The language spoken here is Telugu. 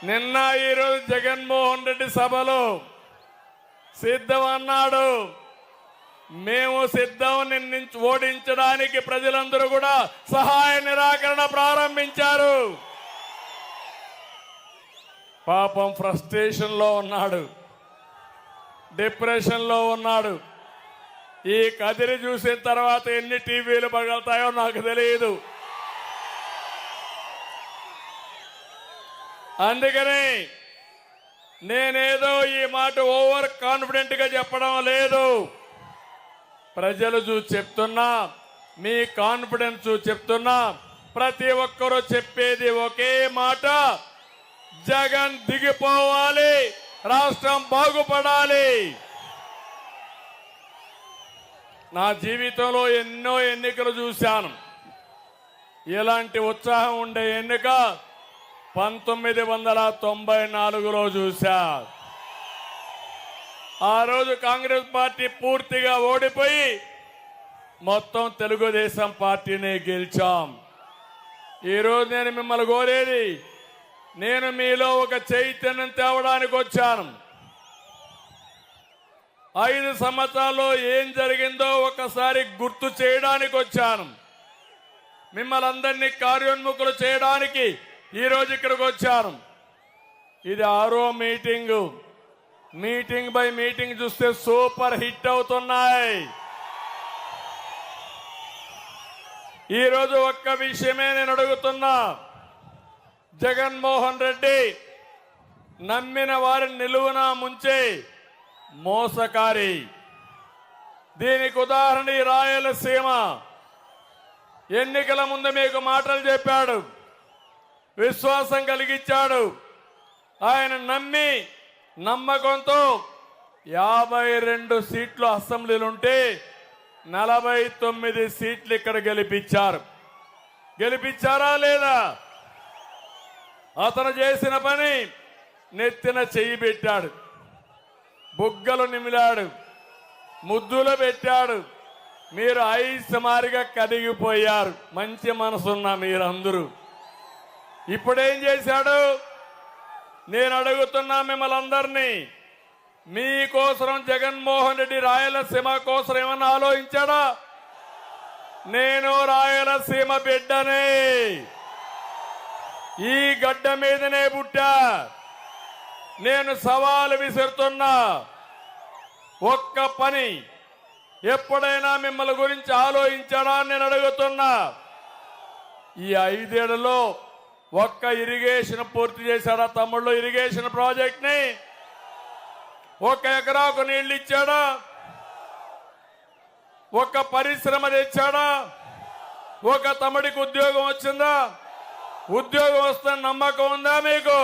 నిన్న ఈరోజు జగన్మోహన్ రెడ్డి సభలో సిద్ధం అన్నాడు. మేము సిద్ధం నిన్ను ఓడించడానికి ప్రజలందరూ కూడా సహాయ నిరాకరణ ప్రారంభించారు. పాపం ఫ్రస్ట్రేషన్ లో ఉన్నాడు, డిప్రెషన్ లో ఉన్నాడు. ఈ కదిరి చూసిన తర్వాత ఎన్ని టీవీలు పగలుతాయో నాకు తెలియదు. అందుకని నేనేదో ఈ మాట ఓవర్ కాన్ఫిడెంట్ గా చెప్పడం లేదు. ప్రజలు చూసి చెప్తున్నా, మీ కాన్ఫిడెన్స్ చూసి చెప్తున్నా. ప్రతి ఒక్కరూ చెప్పేది ఒకే మాట, జగన్ దిగిపోవాలి, రాష్ట్రం బాగుపడాలి. నా జీవితంలో ఎన్నో ఎన్నికలు చూశాను. ఇలాంటి ఉత్సాహం ఉండే ఎన్నిక 1994లో చూశా. ఆ రోజు కాంగ్రెస్ పార్టీ పూర్తిగా ఓడిపోయి మొత్తం తెలుగుదేశం పార్టీని గెలిచాం. ఈరోజు నేను మిమ్మల్ని కోరేది, నేను మీలో ఒక చైతన్యం తేవడానికి వచ్చాను. 5 సంవత్సరాల్లో ఏం జరిగిందో ఒకసారి గుర్తు చేయడానికి వచ్చాను. మిమ్మల్ని అందరినీ కార్యోన్ముఖులు చేయడానికి ఈరోజు ఇక్కడికి వచ్చాను. ఇది 6వ మీటింగు. మీటింగ్ బై మీటింగ్ చూస్తే సూపర్ హిట్ అవుతున్నాయి. ఈరోజు ఒక్క విషయమే నేను అడుగుతున్నా. జగన్మోహన్ రెడ్డి నమ్మిన వారిని నిలువున ముంచే మోసకారి. దీనికి ఉదాహరణ ఈ రాయలసీమ. ఎన్నికల ముందు మీకు మాటలు చెప్పాడు, విశ్వాసం కలిగించాడు. ఆయన నమ్మి నమ్మకంతో 52 సీట్లు అసెంబ్లీలుంటే 49 సీట్లు ఇక్కడ గెలిపించారు. గెలిపించారా లేదా? అతను చేసిన పని నెత్తిన చెయ్యి పెట్టాడు, బుగ్గలు నిమిలాడు, ముద్దులు పెట్టాడు. మీరు ఐసమారిగా కదిగిపోయారు. మంచి మనసున్న మీరందరూ. ఇప్పుడేం చేశాడు? నేను అడుగుతున్నా మిమ్మల్ని అందరినీ, మీకోసం జగన్మోహన్ రెడ్డి రాయలసీమ కోసం ఏమన్నా ఆలోచించాడా? నేను రాయలసీమ బిడ్డనే, ఈ గడ్డ మీదనే పుట్టా. నేను సవాలు విసురుతున్నా. ఒక్క పని ఎప్పుడైనా మిమ్మల్ని గురించి ఆలోచించాడా నేను అడుగుతున్నా. ఈ 5 ఏళ్లలో ఒక్క ఇరిగేషన్ పూర్తి చేశాడా తమ్ముళ్ళు? ఇరిగేషన్ ప్రాజెక్ట్ ని 1 ఎకరాకు నీళ్లు ఇచ్చాడా? ఒక పరిశ్రమ తెచ్చాడా? ఒక తమ్ముడికి ఉద్యోగం వచ్చిందా? ఉద్యోగం వస్తున్న నమ్మకం ఉందా మీకు?